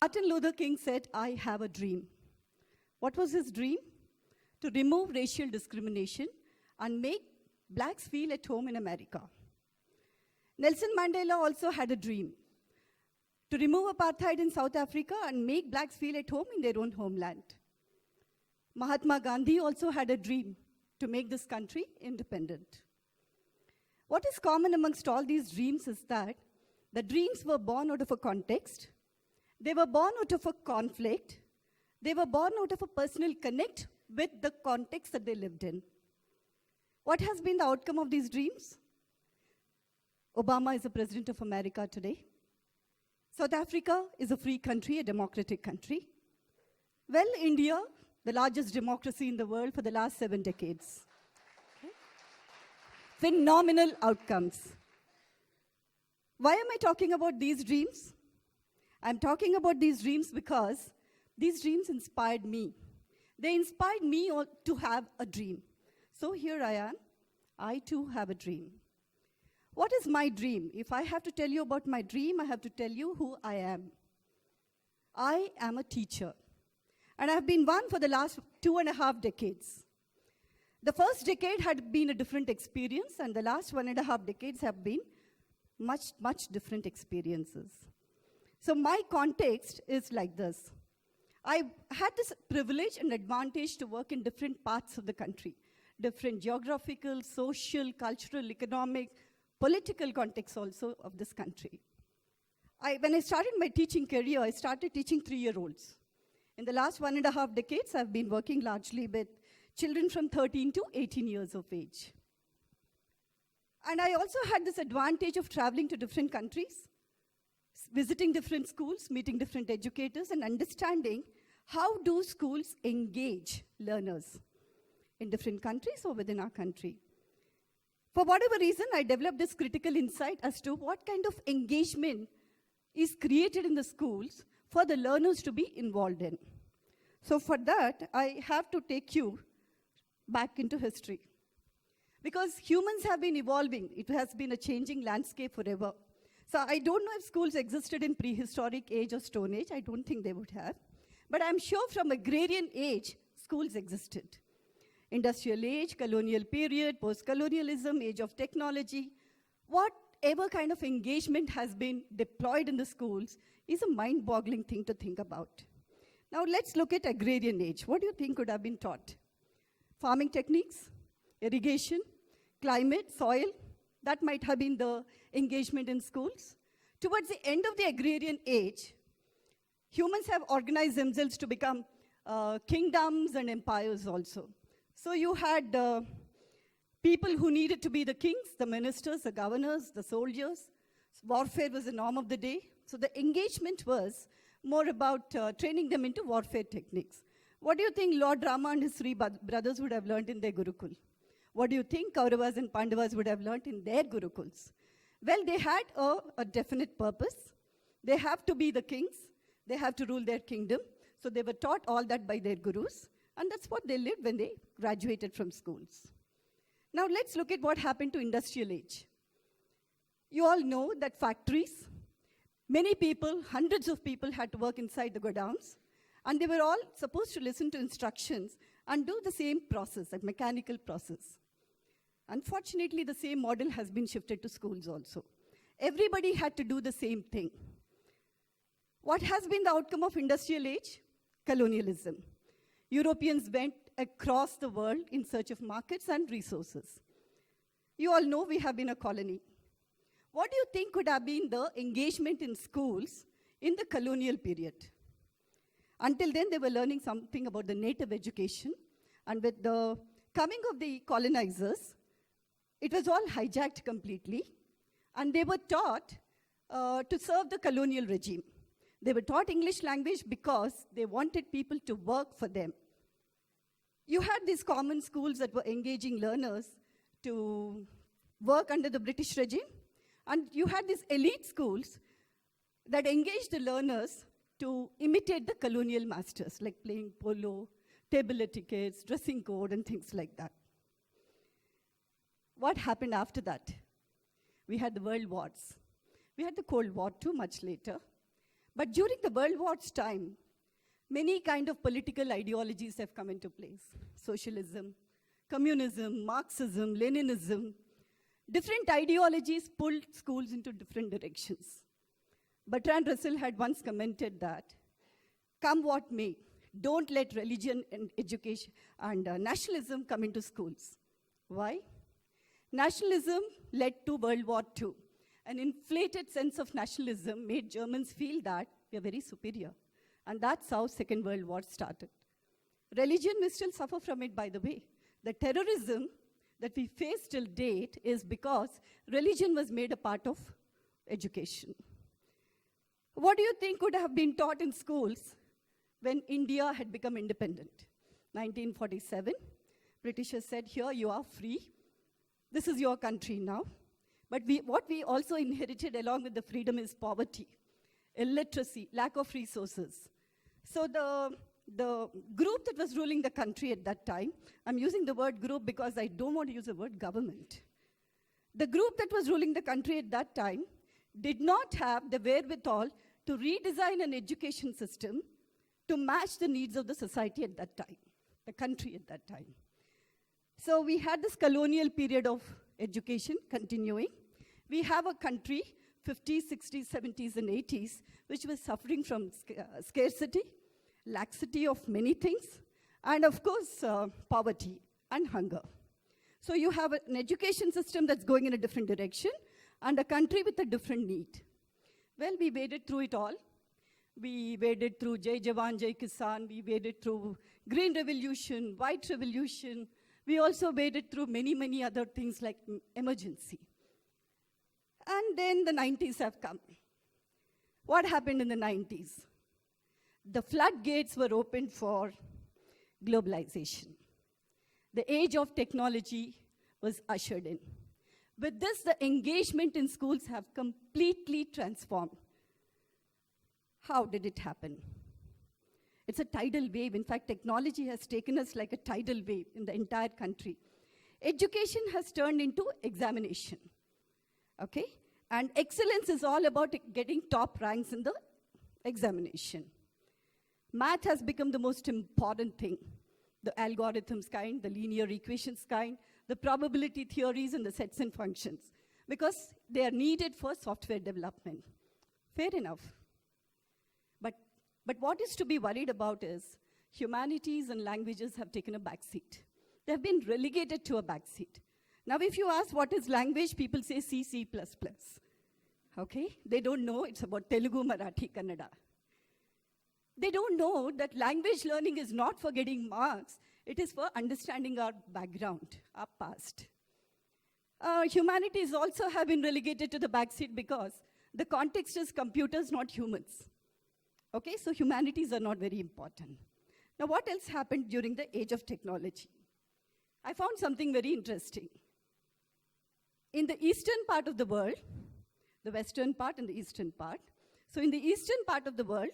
Martin Luther King said, "I have a dream." What was his dream? To remove racial discrimination and make blacks feel at home in America. Nelson Mandela also had a dream to remove apartheid in South Africa and make blacks feel at home in their own homeland. Mahatma Gandhi also had a dream to make this country independent. What is common amongst all these dreams is that the dreams were born out of a context, they were born out of a conflict, they were born out of a personal connect with the context that they lived in. What has been the outcome of these dreams? Obama is the president of America today. South Africa is a free country, a democratic country. Well, India, the largest democracy in the world for the last 7 decades. Okay. Phenomenal outcomes. Why am I talking about these dreams? I'm talking about these dreams because these dreams inspired me. They inspired me to have a dream. So here I am. I too have a dream. What is my dream? If I have to tell you about my dream, I have to tell you who I am. I am a teacher. And I've been one for the last 2.5 decades. The first decade had been a different experience, and the last 1.5 decades have been much, much different experiences. So my context is like this. I had this privilege and advantage to work in different parts of the country, different geographical, social, cultural, economic, political contexts also of this country. When I started my teaching career, I started teaching 3-year-olds. In the last 1.5 decades, I've been working largely with children from 13 to 18 years of age. And I also had this advantage of traveling to different countries, visiting different schools, meeting different educators, and understanding how do schools engage learners in different countries or within our country. For whatever reason, I developed this critical insight as to what kind of engagement is created in the schools for the learners to be involved in. So for that, I have to take you back into history. Because humans have been evolving. It has been a changing landscape forever. So I don't know if schools existed in prehistoric age or Stone Age. I don't think they would have. But I'm sure from agrarian age, schools existed. Industrial age, colonial period, post-colonialism, age of technology, whatever kind of engagement has been deployed in the schools is a mind-boggling thing to think about. Now let's look at agrarian age. What do you think could have been taught? Farming techniques, irrigation, climate, soil, that might have been the engagement in schools. Towards the end of the agrarian age, humans have organized themselves to become kingdoms and empires also. So you had people who needed to be the kings, the ministers, the governors, the soldiers. Warfare was the norm of the day. So the engagement was more about training them into warfare techniques. What do you think Lord Rama and his 3 brothers would have learned in their Gurukul? What do you think Kauravas and Pandavas would have learned in their Gurukuls? Well, they had a definite purpose. They have to be the kings. They have to rule their kingdom. So they were taught all that by their gurus. And that's what they lived when they graduated from schools. Now let's look at what happened to industrial age. You all know that factories, many people, hundreds of people had to work inside the godowns. And they were all supposed to listen to instructions and do the same process, a mechanical process. Unfortunately, the same model has been shifted to schools also. Everybody had to do the same thing. What has been the outcome of industrial age? Colonialism. Europeans went across the world in search of markets and resources. You all know we have been a colony. What do you think could have been the engagement in schools in the colonial period? Until then, they were learning something about the native education. And with the coming of the colonizers, it was all hijacked completely. And they were taught to serve the colonial regime. They were taught English language because they wanted people to work for them. You had these common schools that were engaging learners to work under the British regime. And you had these elite schools that engaged the learners to imitate the colonial masters, like playing polo, table etiquettes, dressing code, and things like that. What happened after that? We had the world wars. We had the Cold War too much later. But during the World War's time, many kind of political ideologies have come into place. Socialism, communism, Marxism, Leninism. Different ideologies pulled schools into different directions. Bertrand Russell had once commented that, come what may, don't let religion and education and nationalism come into schools. Why? Nationalism led to World War II. An inflated sense of nationalism made Germans feel that we are very superior. And that's how Second World War started. Religion, we still suffer from it, by the way. The terrorism that we face till date is because religion was made a part of education. What do you think would have been taught in schools when India had become independent? 1947, Britishers said, here you are free. This is your country now. But what we also inherited along with the freedom is poverty, illiteracy, lack of resources. So the group that was ruling the country at that time, I'm using the word group because I don't want to use the word government. The group that was ruling the country at that time did not have the wherewithal to redesign an education system to match the needs of the society at that time, the country at that time. So we had this colonial period of education continuing. We have a country, 50s, 60s, 70s, and 80s, which was suffering from scarcity, laxity of many things, and of course, poverty and hunger. So you have an education system that's going in a different direction, and a country with a different need. Well, we waded through it all. We waded through Jai Jawan, Jai Kisan. We waded through Green Revolution, White Revolution. We also waded through many, many other things like emergency. And then the 90s have come. What happened in the 90s? The floodgates were opened for globalization. The age of technology was ushered in. With this, the engagement in schools have completely transformed. How did it happen? It's a tidal wave. In fact, technology has taken us like a tidal wave in the entire country. Education has turned into examination, okay? And excellence is all about getting top ranks in the examination. Math has become the most important thing. The algorithms kind, the linear equations kind, the probability theories and the sets and functions, because they are needed for software development. Fair enough. But what is to be worried about is humanities and languages have taken a backseat. They have been relegated to a backseat. Now, if you ask what is language, people say C, C++. Okay? They don't know it's about Telugu, Marathi, Kannada. They don't know that language learning is not for getting marks. It is for understanding our background, our past. Humanities also have been relegated to the backseat because the context is computers, not humans. Okay, so humanities are not very important. Now, what else happened during the age of technology? I found something very interesting. In the eastern part of the world, the western part and the eastern part, so in the eastern part of the world,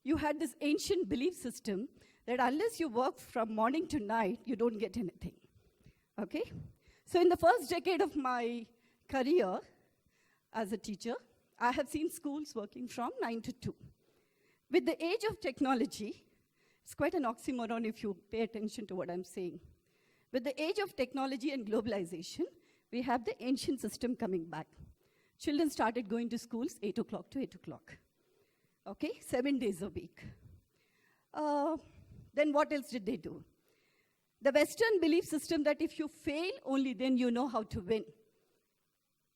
you had this ancient belief system that unless you work from morning to night, you don't get anything, okay? So in the first decade of my career as a teacher, I have seen schools working from 9 to 2. With the age of technology, it's quite an oxymoron if you pay attention to what I'm saying. With the age of technology and globalization, we have the ancient system coming back. Children started going to schools 8 o'clock to 8 o'clock. Okay, 7 days a week. Then what else did they do? The Western belief system that if you fail, only then you know how to win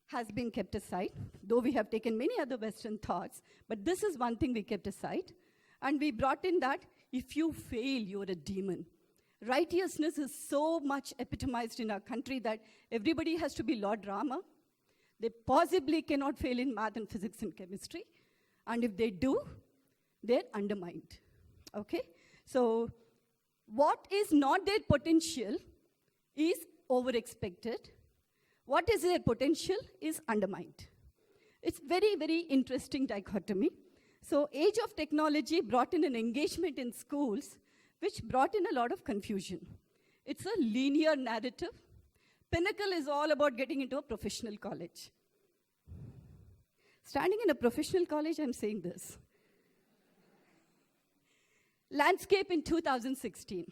has been kept aside, though we have taken many other Western thoughts, but this is one thing we kept aside, and we brought in that if you fail, you're a demon. Righteousness is so much epitomized in our country that everybody has to be Lord Rama. They possibly cannot fail in math and physics and chemistry, and if they do, they're undermined, okay? So what is not their potential is over-expected. What is their potential is undermined. It's very, very interesting dichotomy. So age of technology brought in an engagement in schools which brought in a lot of confusion. It's a linear narrative. Pinnacle is all about getting into a professional college. Standing in a professional college, I'm saying this. Landscape in 2016.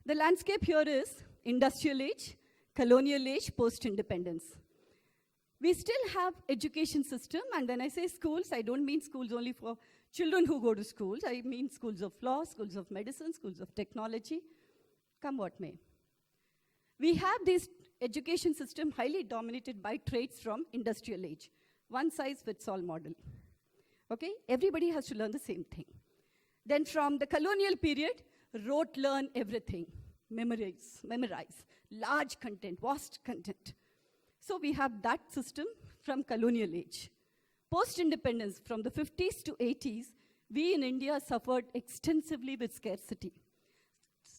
The landscape here is industrial age, colonial age, post-independence. We still have education system, and when I say schools, I don't mean schools only for children who go to schools. I mean schools of law, schools of medicine, schools of technology, come what may. We have this education system highly dominated by traits from industrial age. One-size-fits-all model. Okay, everybody has to learn the same thing. Then from the colonial period, rote learn everything, memorize, large content, vast content. So we have that system from colonial age. Post-independence, from the 50s to 80s, we in India suffered extensively with scarcity.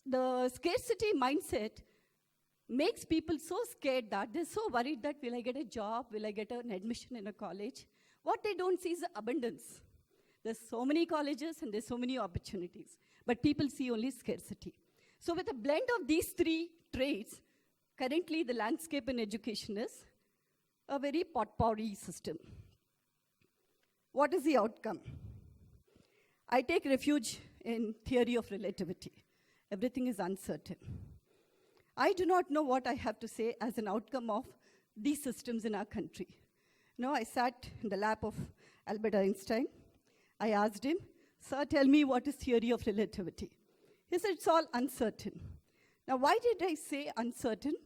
The scarcity mindset makes people so scared that they're so worried that will I get a job, will I get an admission in a college? What they don't see is the abundance. There's so many colleges and there's so many opportunities, but people see only scarcity. So with a blend of these three traits, currently the landscape in education is a very potpourri system. What is the outcome? I take refuge in theory of relativity. Everything is uncertain. I do not know what I have to say as an outcome of these systems in our country. No, I sat in the lap of Albert Einstein. I asked him, "Sir, tell me what is theory of relativity?" He said, "It's all uncertain." Now, why did I say uncertain?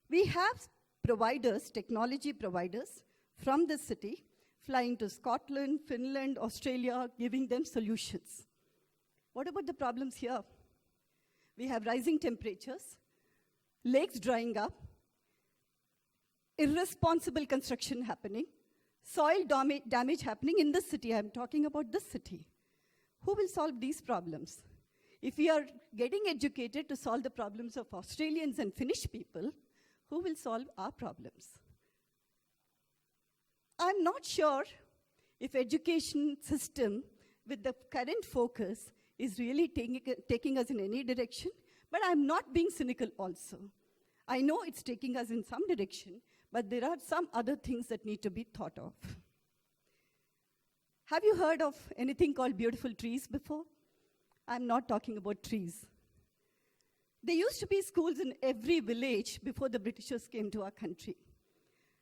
We have providers, technology providers from the city, flying to Scotland, Finland, Australia, giving them solutions. What about the problems here? We have rising temperatures, lakes drying up, irresponsible construction happening, soil damage happening in this city. I'm talking about this city. Who will solve these problems? If we are getting educated to solve the problems of Australians and Finnish people, who will solve our problems? I'm not sure if education system with the current focus is really taking us in any direction, but I'm not being cynical also. I know it's taking us in some direction, but there are some other things that need to be thought of. Have you heard of anything called beautiful trees before? I'm not talking about trees. There used to be schools in every village before the Britishers came to our country.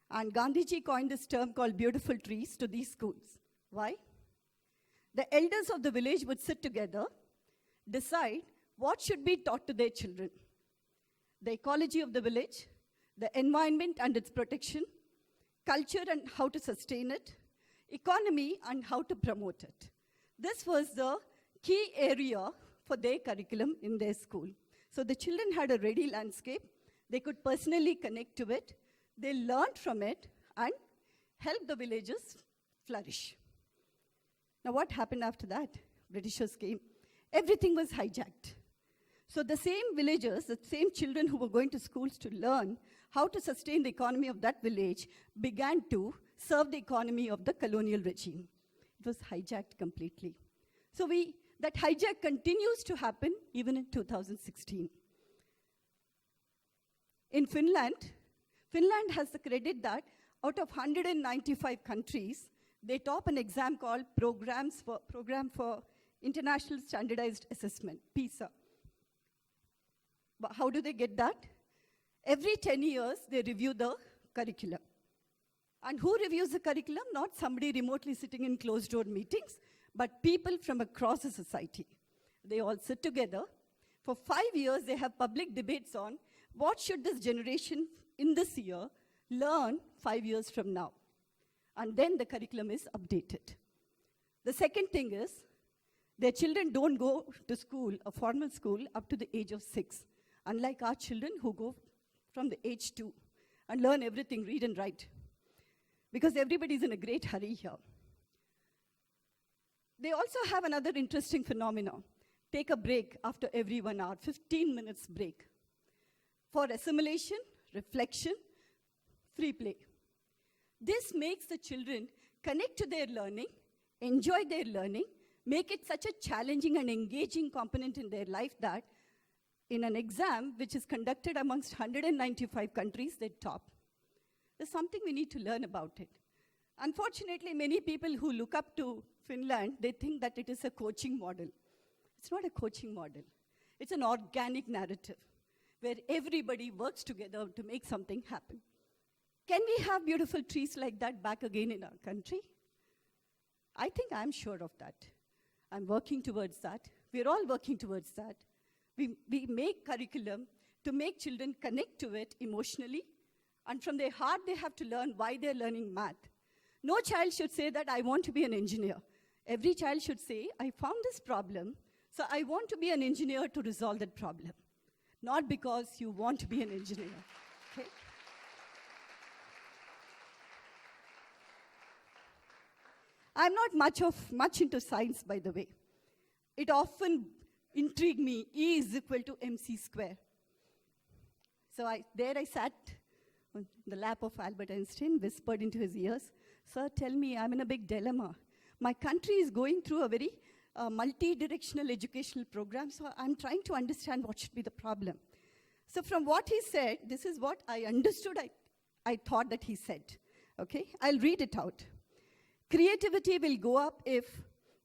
And Gandhiji coined this term called beautiful trees to these schools. Why? The elders of the village would sit together, decide what should be taught to their children. The ecology of the village, the environment and its protection, culture and how to sustain it, economy and how to promote it. This was the key area for their curriculum in their school. So the children had a ready landscape. They could personally connect to it. They learned from it and helped the villages flourish. Now what happened after that? Britishers came. Everything was hijacked. So the same villagers, the same children who were going to schools to learn how to sustain the economy of that village began to serve the economy of the colonial regime. It was hijacked completely. So that hijack continues to happen even in 2016. In Finland has the credit that out of 195 countries, they top an exam called Program for International Standardized Assessment, PISA. But how do they get that? Every 10 years, they review the curriculum. And who reviews the curriculum? Not somebody remotely sitting in closed-door meetings, but people from across the society. They all sit together. For 5 years, they have public debates on what should this generation in this year learn 5 years from now. And then the curriculum is updated. The second thing is, their children don't go to school, a formal school, up to the age of 6. Unlike our children who go from the age 2 and learn everything, read and write. Because everybody's in a great hurry here. They also have another interesting phenomenon. Take a break after every 1 hour, 15 minutes break. For assimilation, reflection, free play. This makes the children connect to their learning, enjoy their learning, make it such a challenging and engaging component in their life that in an exam, which is conducted amongst 195 countries, they top. There's something we need to learn about it. Unfortunately, many people who look up to Finland, they think that it is a coaching model. It's not a coaching model. It's an organic narrative where everybody works together to make something happen. Can we have beautiful trees like that back again in our country? I think I'm sure of that. I'm working towards that. We're all working towards that. We make curriculum to make children connect to it emotionally, and from their heart they have to learn why they're learning math. No child should say that I want to be an engineer. Every child should say, I found this problem, so I want to be an engineer to resolve that problem. Not because you want to be an engineer, okay? I'm not much into science, by the way. It often intrigued me, E is equal to mc square. So I sat on the lap of Albert Einstein, whispered into his ears, sir, tell me, I'm in a big dilemma. My country is going through a very multi-directional educational program, so I'm trying to understand what should be the problem. So from what he said, this is what I understood, I thought that he said. Okay, I'll read it out. Creativity will go up if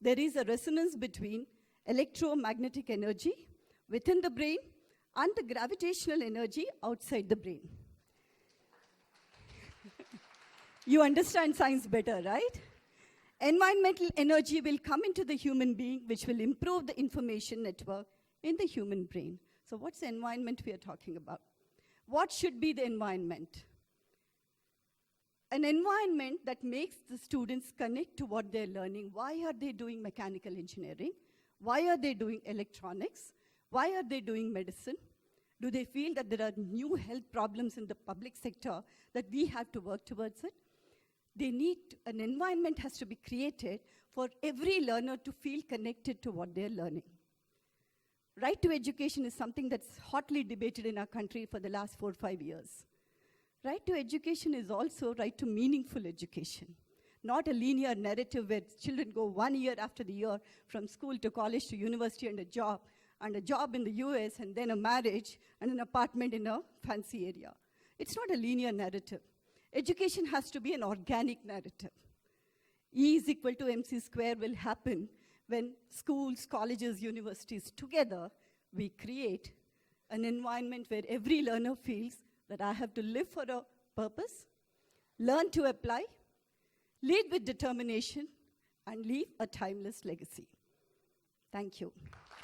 there is a resonance between electromagnetic energy within the brain and the gravitational energy outside the brain. You understand science better, right? Environmental energy will come into the human being, which will improve the information network in the human brain. So what's the environment we are talking about? What should be the environment? An environment that makes the students connect to what they're learning. Why are they doing mechanical engineering? Why are they doing electronics? Why are they doing medicine? Do they feel that there are new health problems in the public sector that we have to work towards it? An environment has to be created for every learner to feel connected to what they're learning. Right to education is something that's hotly debated in our country for the last 4 or 5 years. Right to education is also right to meaningful education, not a linear narrative where children go 1 year after the year from school to college to university and a job in the US, and then a marriage and an apartment in a fancy area. It's not a linear narrative. Education has to be an organic narrative. E is equal to mc square will happen when schools, colleges, universities together, we create an environment where every learner feels that I have to live for a purpose, learn to apply, lead with determination, and leave a timeless legacy. Thank you.